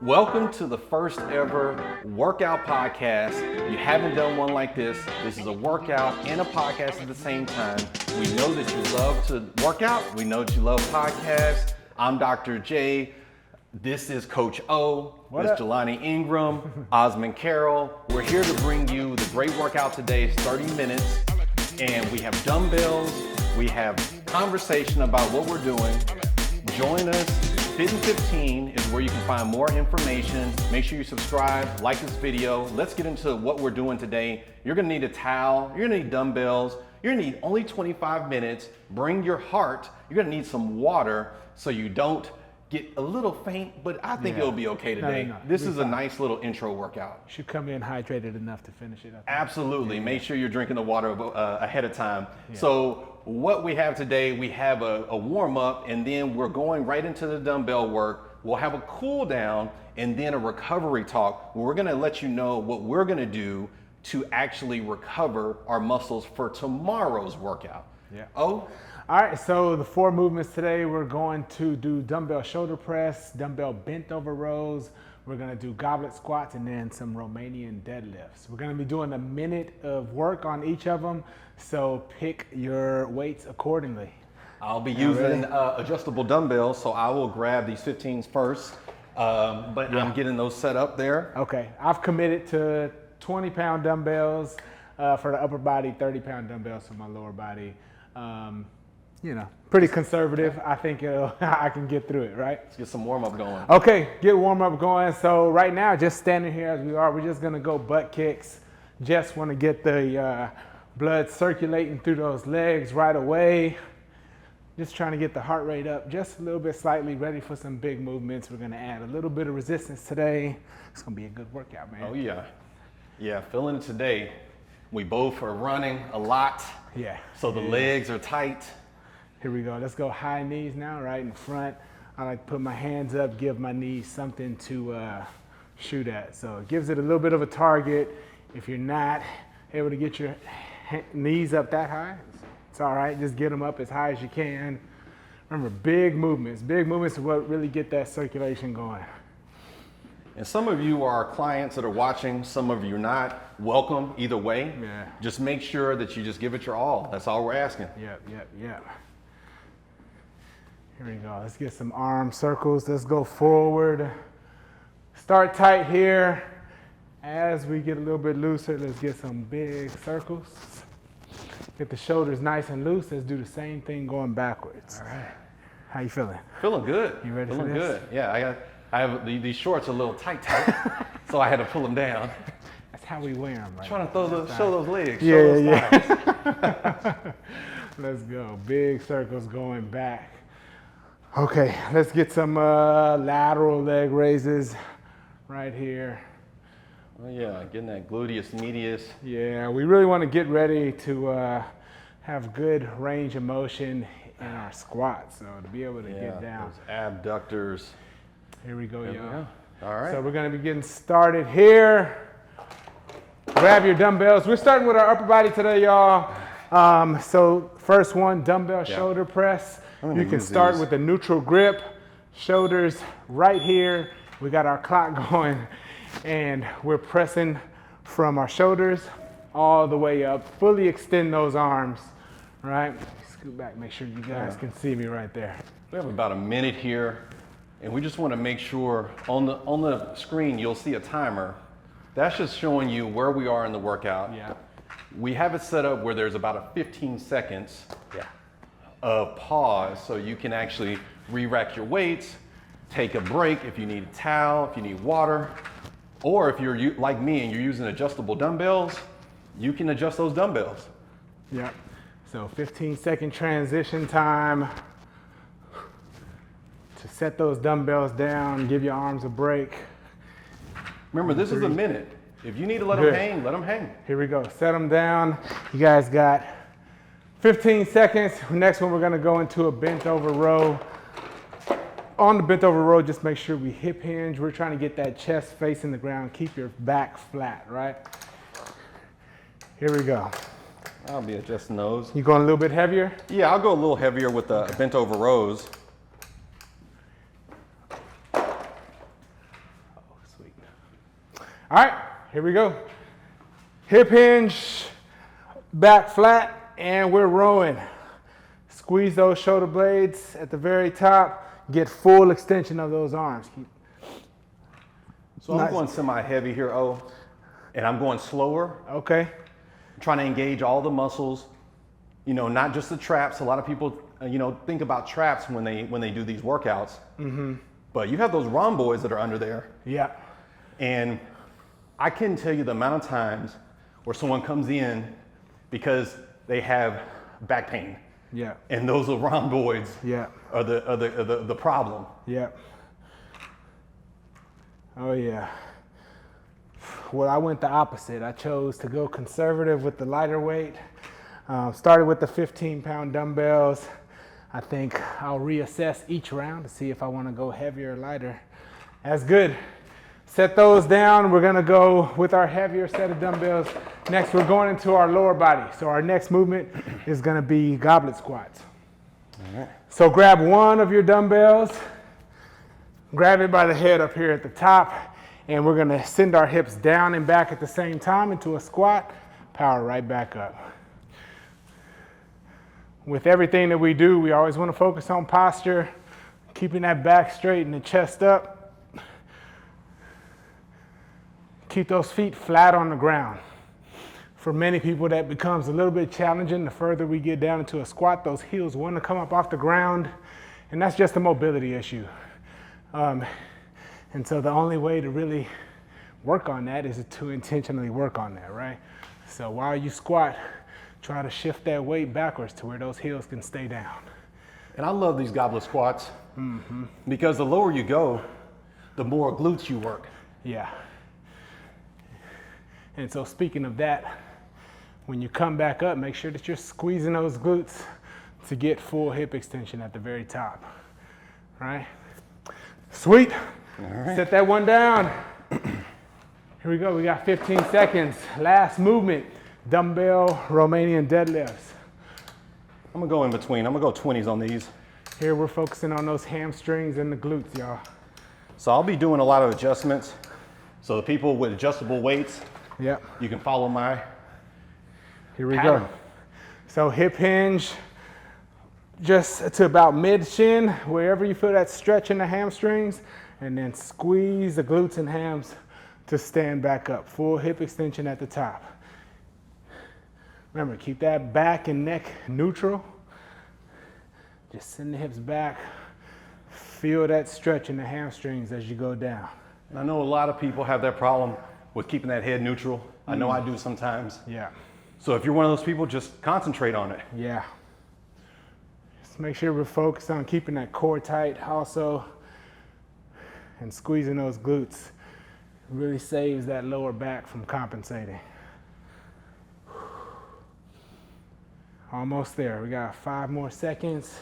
Welcome to the first ever workout podcast. You haven't done one like this. This is a workout and a podcast at the same time. We know that you love to work out. We know that you love podcasts. I'm Dr. J. This is Coach O. This is Jelani Ingram, Osmond Carroll. We're here to bring you the great workout today. It's 30 minutes. And we have dumbbells. We have conversation about what we're doing. Join us. Fit in 15 is where you can find more information. Make sure you subscribe, like this video. Let's get into what we're doing today. You're gonna need a towel, you're gonna need dumbbells, you're gonna need only 25 minutes. Bring your heart. You're gonna need some water so you don't get a little faint, but I think it'll be okay today. No. This is a nice little intro workout. You should come in hydrated enough to finish it up. Absolutely. Make sure you're drinking the water ahead of time. So what we have today, we have a warm up, and then we're going right into the dumbbell work. We'll have a cool down and then a recovery talk where we're gonna let you know what we're gonna do to actually recover our muscles for tomorrow's workout. Oh? All right, so the 4 movements today, we're going to do dumbbell shoulder press, dumbbell bent over rows. We're gonna do goblet squats and then some Romanian deadlifts. We're gonna be doing a minute of work on each of them, so pick your weights accordingly. I'll be using adjustable dumbbells, so I will grab these 15s first, but I'm getting those set up there. Okay, I've committed to 20-pound dumbbells for the upper body, 30-pound dumbbells for my lower body. You know, pretty conservative. I think I can get through it, right? Let's get some warm up going. Okay, get warm up going. So right now, just standing here as we are, we're just gonna go butt kicks. Just wanna get the blood circulating through those legs right away. Just trying to get the heart rate up just a little bit, slightly ready for some big movements. We're gonna add a little bit of resistance today. It's gonna be a good workout, man. Oh yeah. Yeah, feeling it today. We both are running a lot. Yeah. So the legs are tight. Here we go. Let's go high knees now, right in front. I like to put my hands up, give my knees something to shoot at. So it gives it a little bit of a target. If you're not able to get your knees up that high, it's all right. Just get them up as high as you can. Remember, big movements. Big movements are what really get that circulation going. And some of you are clients that are watching, some of you not. Welcome either way. Yeah. Just make sure that you just give it your all. That's all we're asking. Yep. Here we go. Let's get some arm circles. Let's go forward. Start tight here. As we get a little bit looser, let's get some big circles. Get the shoulders nice and loose. Let's do the same thing going backwards. All right. How you feeling? Feeling good. You ready feeling for this? Good. Yeah, I have these shorts are a little tight, so I had to pull them down. That's how we wear them, right? Trying to show those legs. Yeah. Let's go. Big circles going back. Okay, let's get some lateral leg raises right here. Oh yeah, getting that gluteus medius. Yeah, we really want to get ready to have good range of motion in our squats. So to be able to get down. Those abductors. Here we go, y'all. All right. So we're gonna be getting started here. Grab your dumbbells. We're starting with our upper body today, y'all. So first one, dumbbell shoulder press. You can start with a neutral grip, shoulders right here. We got our clock going, and we're pressing from our shoulders all the way up. Fully extend those arms, right? Scoot back, make sure you guys can see me right there. We have about a minute here, and we just want to make sure on the screen you'll see a timer. That's just showing you where we are in the workout. Yeah. We have it set up where there's about a 15 seconds of pause, so you can actually re-rack your weights, take a break if you need a towel, if you need water, or if you're like me and you're using adjustable dumbbells, you can adjust those dumbbells. Yeah. So 15-second transition time to set those dumbbells down, give your arms a break. Remember, this is a minute. If you need to let them hang, let them hang. Here we go. Set them down. You guys got 15 seconds. Next one, we're gonna go into a bent over row. On the bent over row, just make sure we hip hinge. We're trying to get that chest facing the ground. Keep your back flat, right? Here we go. I'll be adjusting those. You going a little bit heavier? Yeah, I'll go a little heavier with the bent over rows. All right, here we go. Hip hinge, back flat, and we're rowing. Squeeze those shoulder blades at the very top. Get full extension of those arms. So I'm going semi-heavy here, and I'm going slower. Okay. I'm trying to engage all the muscles, not just the traps. A lot of people, think about traps when they do these workouts. Mm-hmm. But you have those rhomboids that are under there. Yeah. And I couldn't tell you the amount of times where someone comes in because they have back pain. Yeah. And those are rhomboids. Yeah. Are the problem. Yeah. Oh yeah. Well, I went the opposite. I chose to go conservative with the lighter weight. Started with the 15-pound dumbbells. I think I'll reassess each round to see if I want to go heavier or lighter. That's good. Set those down. We're gonna go with our heavier set of dumbbells. Next, we're going into our lower body. So our next movement is gonna be goblet squats. All right. So grab one of your dumbbells, grab it by the head up here at the top, and we're gonna send our hips down and back at the same time into a squat, power right back up. With everything that we do, we always wanna focus on posture, keeping that back straight and the chest up. Keep those feet flat on the ground. For many people, that becomes a little bit challenging. The further we get down into a squat, those heels want to come up off the ground, and that's just a mobility issue. And so the only way to really work on that is to intentionally work on that, right? So while you squat, try to shift that weight backwards to where those heels can stay down. And I love these goblet squats because the lower you go, the more glutes you work. Yeah. And so speaking of that, when you come back up, make sure that you're squeezing those glutes to get full hip extension at the very top, right? Sweet. All right. Set that one down. Here we go, we got 15 seconds. Last movement, dumbbell Romanian deadlifts. I'm gonna go in between. I'm gonna go 20s on these. Here we're focusing on those hamstrings and the glutes, y'all. So I'll be doing a lot of adjustments. So the people with adjustable weights, yep, you can follow my Here we pattern. go. So hip hinge just to about mid shin, wherever you feel that stretch in the hamstrings, and then squeeze the glutes and hams to stand back up. Full hip extension at the top. Remember, keep that back and neck neutral. Just send the hips back. Feel that stretch in the hamstrings as you go down. And I know a lot of people have that problem with keeping that head neutral. I know I do sometimes. Yeah. So if you're one of those people, just concentrate on it. Yeah. Just make sure we're focused on keeping that core tight also and squeezing those glutes. Really saves that lower back from compensating. Almost there. We got 5 more seconds.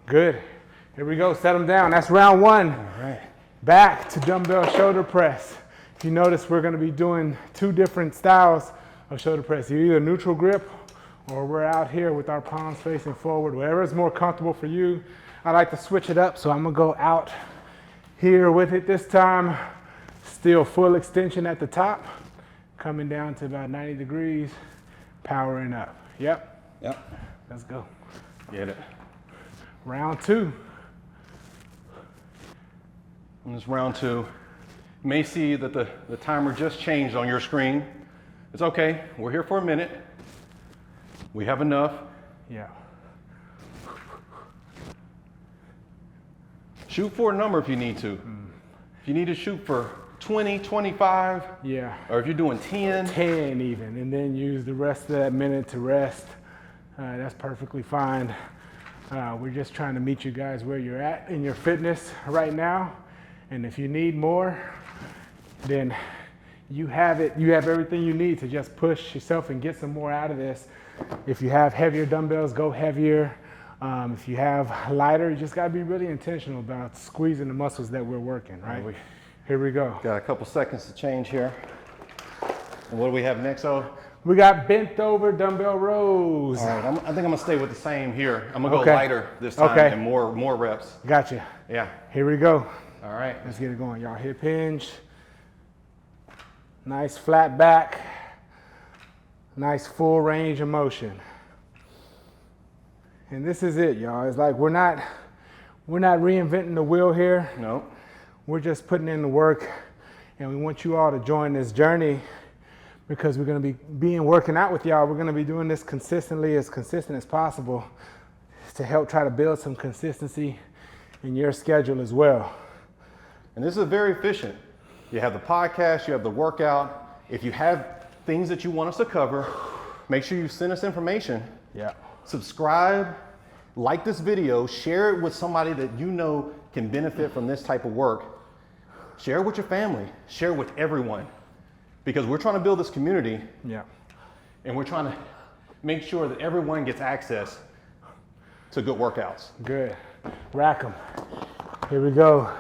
Good. Here we go. Set them down. That's round 1. All right. Back to dumbbell shoulder press. If you notice, we're going to be doing 2 different styles of shoulder press. Either neutral grip or we're out here with our palms facing forward. Whatever is more comfortable for you. I like to switch it up, so I'm going to go out here with it this time. Still full extension at the top. Coming down to about 90 degrees. Powering up. Yep. Yep. Let's go. Get it. Round 2. On this round 2, you may see that the timer just changed on your screen. It's okay. We're here for a minute. We have enough. Yeah. Shoot for a number if you need to. If you need to shoot for 20, 25, Yeah. or if you're doing 10. 10 even, and then use the rest of that minute to rest. That's perfectly fine. We're just trying to meet you guys where you're at in your fitness right now. And if you need more, then you have it. You have everything you need to just push yourself and get some more out of this. If you have heavier dumbbells, go heavier. If you have lighter, you just gotta be really intentional about squeezing the muscles that we're working, right? Here we go. Got a couple seconds to change here. And what do we have next, We got bent over dumbbell rows. All right, I think I'm gonna stay with the same here. I'm gonna go lighter this time and more reps. Gotcha. Yeah. Here we go. All right. Let's get it going, y'all. Hip hinge. Nice flat back. Nice full range of motion. And this is it, y'all. It's like we're not reinventing the wheel here. No. We're just putting in the work, and we want you all to join this journey because we're going to be working out with y'all. We're going to be doing this consistently, as consistent as possible, to help try to build some consistency in your schedule as well. And this is very efficient. You have the podcast, you have the workout. If you have things that you want us to cover, make sure you send us information. Yeah. Subscribe, like this video, share it with somebody that you know can benefit from this type of work. Share it with your family, share it with everyone. Because we're trying to build this community. Yeah. And we're trying to make sure that everyone gets access to good workouts. Good. Rack them. Here we go.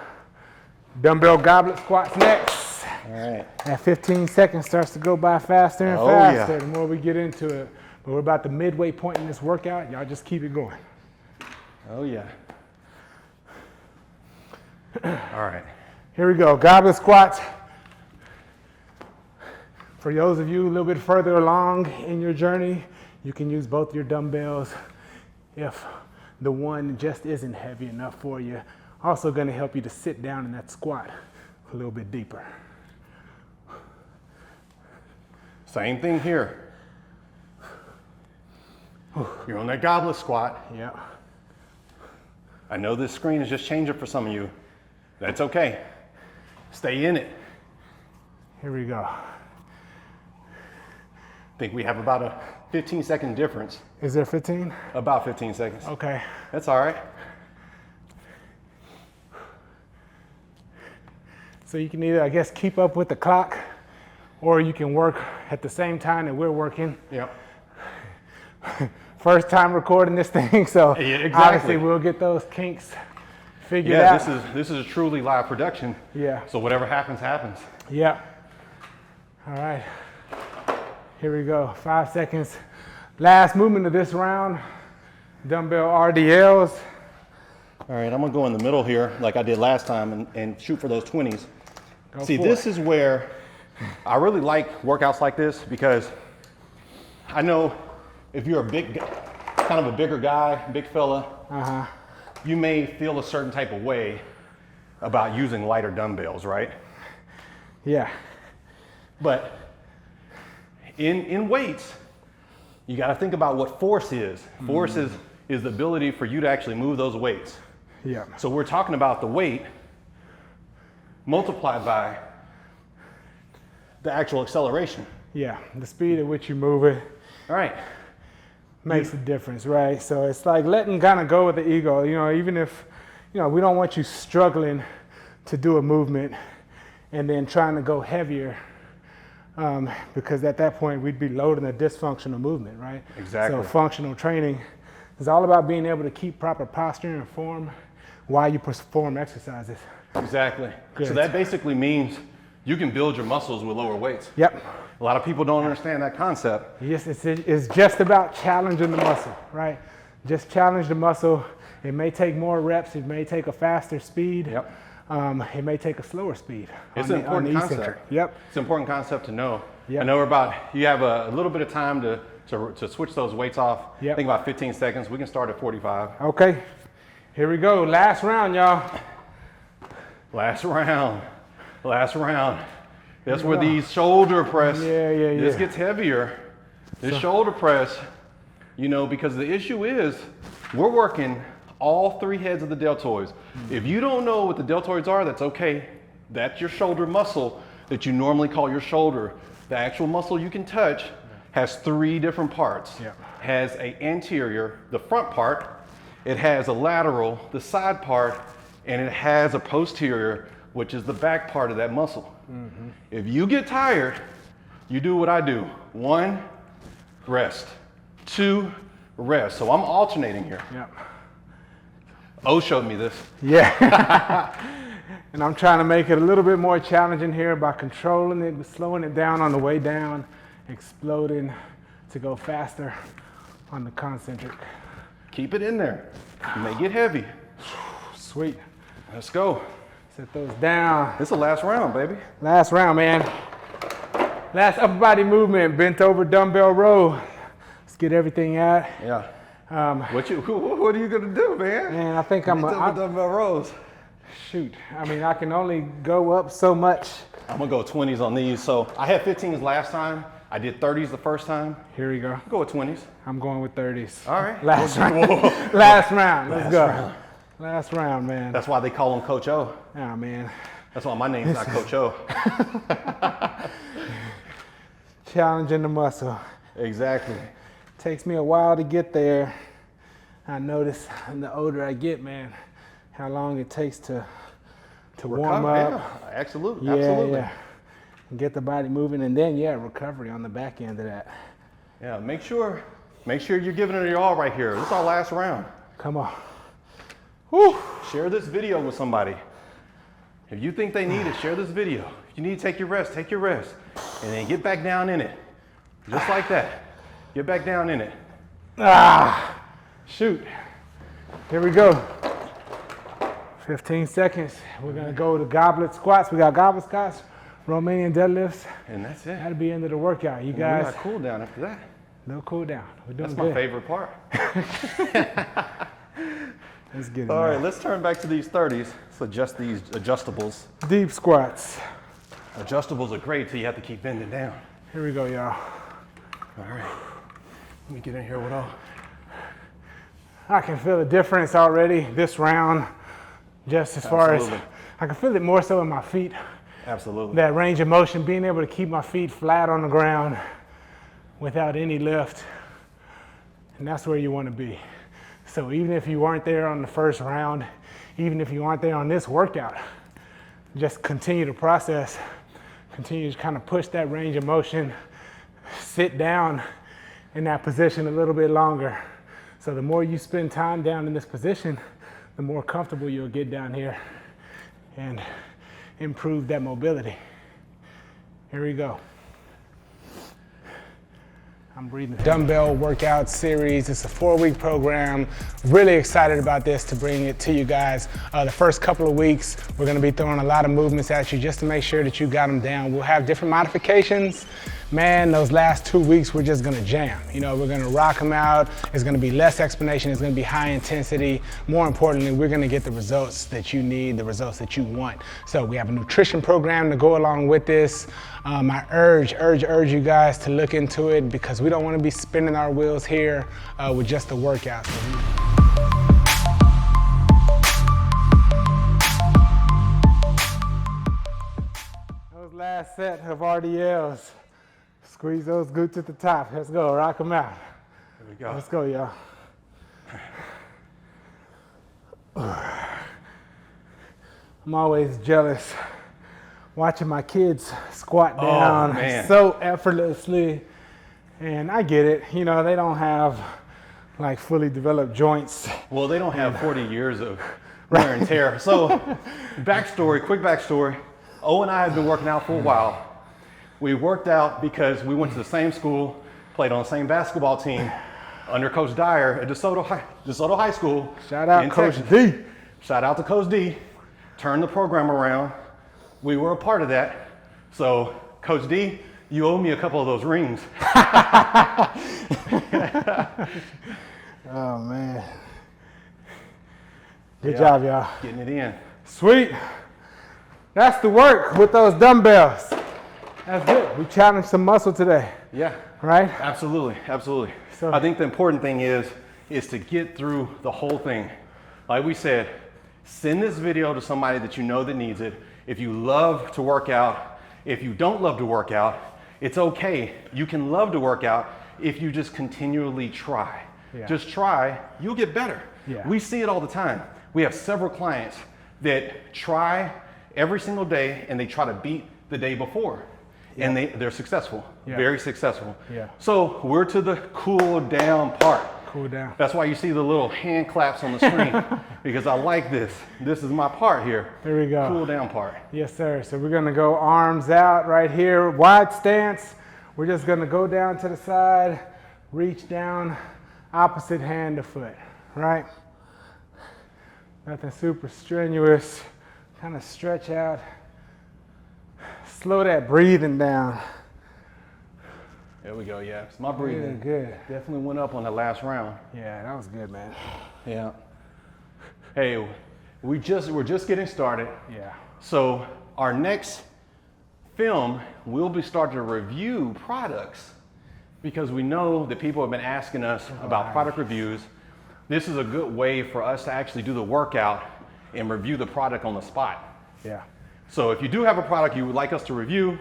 Dumbbell goblet squats next. All right. That 15 seconds starts to go by faster and faster the more we get into it. But we're about the midway point in this workout. Y'all just keep it going. Oh yeah. All right. Here we go. Goblet squats. For those of you a little bit further along in your journey, you can use both your dumbbells if the one just isn't heavy enough for you. Also going to help you to sit down in that squat a little bit deeper. Same thing here. You're on that goblet squat. Yeah. I know this screen is just changing for some of you. That's okay. Stay in it. Here we go. I think we have about a 15-second difference. Is there 15? About 15 seconds. Okay. That's all right. So you can either, I guess, keep up with the clock, or you can work at the same time that we're working. Yep. First time recording this thing, so obviously we'll get those kinks figured out. Yeah, this is a truly live production. Yeah. So whatever happens, happens. Yeah. All right. Here we go. 5 seconds. Last movement of this round. Dumbbell RDLs. All right, I'm gonna go in the middle here like I did last time and shoot for those 20s. See, this is where I really like workouts like this because I know if you're kind of a bigger guy, big fella, you may feel a certain type of way about using lighter dumbbells, right? Yeah. But in weights, you got to think about what force is. Force is the ability for you to actually move those weights. Yeah. So we're talking about the weight multiplied by the actual acceleration. Yeah, the speed at which you move it. All right. Makes a difference, right? So it's like letting kind of go with the ego, you know, even if, you know, we don't want you struggling to do a movement and then trying to go heavier because at that point we'd be loading a dysfunctional movement, right? Exactly. So functional training is all about being able to keep proper posture and form while you perform exercises. Exactly. Good. So that basically means you can build your muscles with lower weights. Yep. A lot of people don't understand that concept. Yes, it's just about challenging the muscle, right? Just challenge the muscle. It may take more reps. It may take a faster speed. Yep. It may take a slower speed. It's an important concept. eccentric. Yep. It's an important concept to know. Yep. I know you have a little bit of time to switch those weights off. Yep. I think about 15 seconds. We can start at 45. Okay. Here we go. Last round, y'all. Last round. Last round. That's where these shoulder press, this gets heavier. This shoulder press, you know, because the issue is we're working all 3 heads of the deltoids. If you don't know what the deltoids are, that's okay. That's your shoulder muscle that you normally call your shoulder. The actual muscle you can touch has 3 different parts. Yeah. Has an anterior, the front part. It has a lateral, the side part, and it has a posterior, which is the back part of that muscle. Mm-hmm. If you get tired, you do what I do. 1, rest. 2, rest. So I'm alternating here. Yeah. O showed me this. Yeah. And I'm trying to make it a little bit more challenging here by controlling it, slowing it down on the way down, exploding to go faster on the concentric. Keep it in there. You may get heavy. Sweet. Let's go. Set those down. This is the last round, baby. Last round, man. Last upper body movement, bent over dumbbell row. Let's get everything out. Yeah. What are you gonna do, man? Man, I think I'm dumbbell rows. Shoot. I mean, I can only go up so much. I'm gonna go 20s on these. So I had 15s last time. I did 30s the first time. Here we go. Go with 20s. I'm going with 30s. All right. Last round. Last round. Let's go. Round. Last round, man. That's why they call him Coach O. Oh, man. That's why my name's not Coach O. Challenging the muscle. Exactly. Takes me a while to get there. I notice the older I get, man, how long it takes to warm up. Yeah, absolutely. Yeah, Absolutely. yeah. And get the body moving, and then recovery on the back end of that. Yeah, make sure you're giving it your all right here. This is our last round. Come on. Woo. Share this video with somebody. If you think they need it, share this video. If you need to take your rest, take your rest. And then get back down in it. Just like that. Get back down in it. Shoot. Here we go. 15 seconds. We're gonna go to goblet squats. We got goblet squats, Romanian deadlifts. And that's it. That'll be end of the workout. You We guys, got cool down after that. no cool down. We're doing That's good. my favorite part. Let's get it. All right, man. let's turn back to these 30s. Let's adjust these adjustables. Deep squats. Adjustables are great till you have to keep bending down. Here we go, y'all. All right. Let me get in here with all. I can feel the difference already this round, just as far as, Absolutely. I can feel it more so in my feet. Absolutely. That range of motion, being able to keep my feet flat on the ground without any lift. And that's where you want to be. So even if you weren't there on the first round, even if you aren't there on this workout, just continue the process. Continue to kind of push that range of motion. Sit down in that position a little bit longer. So the more you spend time down in this position, the more comfortable you'll get down here and improve that mobility. Here we go. I'm breathing. Dumbbell workout series. It's a 4-week program. Really excited about this to bring it to you guys. The first couple of weeks, we're gonna be throwing a lot of movements at you just to make sure that you got them down. We'll have different modifications. Man, those last 2 weeks, we're just gonna jam. You know, we're gonna rock them out. It's gonna be less explanation. It's gonna be high intensity. More importantly, we're gonna get the results that you need, the results that you want. So we have a nutrition program to go along with this. I urge you guys to look into it because we don't wanna be spinning our wheels here with just the workouts. Those last set of RDLs. Squeeze those glutes at the top. Let's go, rock them out. Here we go. Let's go, y'all. I'm always jealous watching my kids squat down so effortlessly. And I get it, you know, they don't have like fully developed joints. Well, they don't have 40 years of wear and tear. So, quick backstory. O and I have been working out for a while. We worked out because we went to the same school, played on the same basketball team under Coach Dyer at DeSoto High School. Shout out Coach D. Shout out to Coach D. Turned the program around. We were a part of that. So, Coach D, you owe me a couple of those rings. Oh, man. Good job, y'all. Getting it in. Sweet. That's the work with those dumbbells. That's good. We challenged some muscle today. Yeah. Right? Absolutely. So, I think the important thing is to get through the whole thing. Like we said, send this video to somebody that you know that needs it. If you love to work out, if you don't love to work out, it's okay. You can love to work out if you just continually try. Yeah. Just try, you'll get better. Yeah. We see it all the time. We have several clients that try every single day and they try to beat the day before. Yeah. And they're successful, very successful. Yeah. So we're to the cool down part. Cool down. That's why you see the little hand claps on the screen because I like this. This is my part here. There we go. Cool down part. Yes, sir. So we're gonna go arms out right here, wide stance. We're just gonna go down to the side, reach down, opposite hand to foot, right? Nothing super strenuous. Kind of stretch out. Slow that breathing down. There we go, yeah. My breathing good. definitely went up on the last round. Yeah, that was good, man. Yeah. Hey, we're just getting started. Yeah. So our next film, we'll be starting to review products because we know that people have been asking us about product reviews. This is a good way for us to actually do the workout and review the product on the spot. Yeah. So if you do have a product you would like us to review,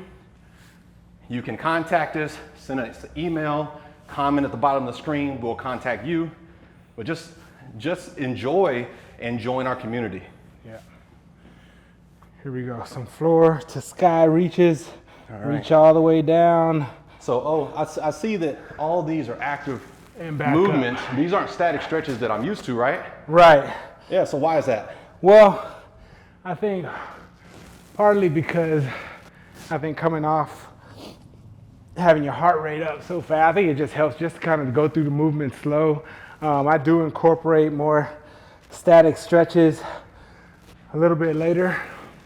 you can contact us, send us an email, comment at the bottom of the screen, we'll contact you. But just enjoy and join our community. Yeah. Here we go. Some floor to sky reaches. All right. Reach all the way down. So, I see that all these are active And back movements. up. These aren't static stretches that I'm used to, right? Right. Yeah, so why is that? Well, I think partly because I think coming off having your heart rate up so fast, I think it just helps just to kind of go through the movement slow. I do incorporate more static stretches a little bit later.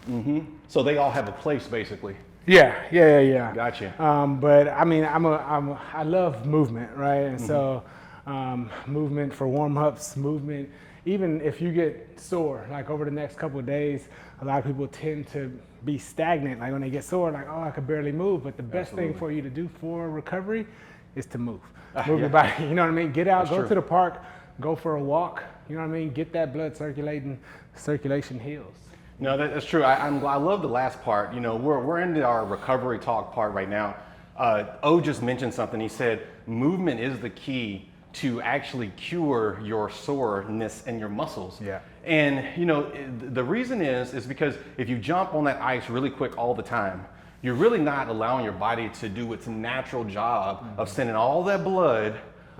Mm-hmm. So they all have a place, basically. Yeah. Gotcha. But I mean, I love movement, right? And so movement for warm-ups, movement, even if you get sore, like over the next couple of days, a lot of people tend to be stagnant. Like when they get sore, like, oh, I could barely move. But the best thing for you to do for recovery is to move. Move your body, you know what I mean? Get out, go to the park, go for a walk, you know what I mean? Get that blood circulating, circulation heals. No, that's true. I love the last part. You know, we're into our recovery talk part right now. O just mentioned something. He said, movement is the key to actually cure your soreness in your muscles. Yeah. And you know, the reason is because if you jump on that ice really quick all the time, you're really not allowing your body to do its natural job of sending all that blood,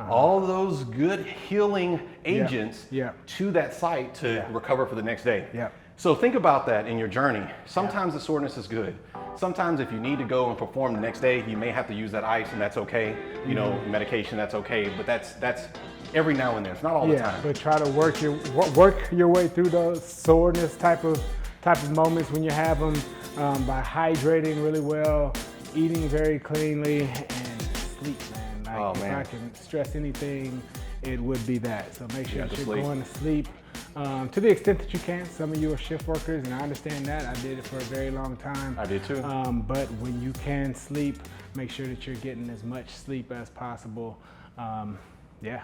all those good healing agents to that site to recover for the next day. Yeah. So think about that in your journey. Sometimes the soreness is good. Sometimes if you need to go and perform the next day, you may have to use that ice, and that's okay. You know, medication, that's okay. But that's every now and then. It's not all the time. But try to work your way through those soreness type of moments when you have them by hydrating really well, eating very cleanly, and sleep, man. Like, if I can stress anything, it would be that. So make sure that you're going to sleep to the extent that you can. Some of you are shift workers, and I understand that. I did it for a very long time. I did too. But when you can sleep, make sure that you're getting as much sleep as possible. Yeah.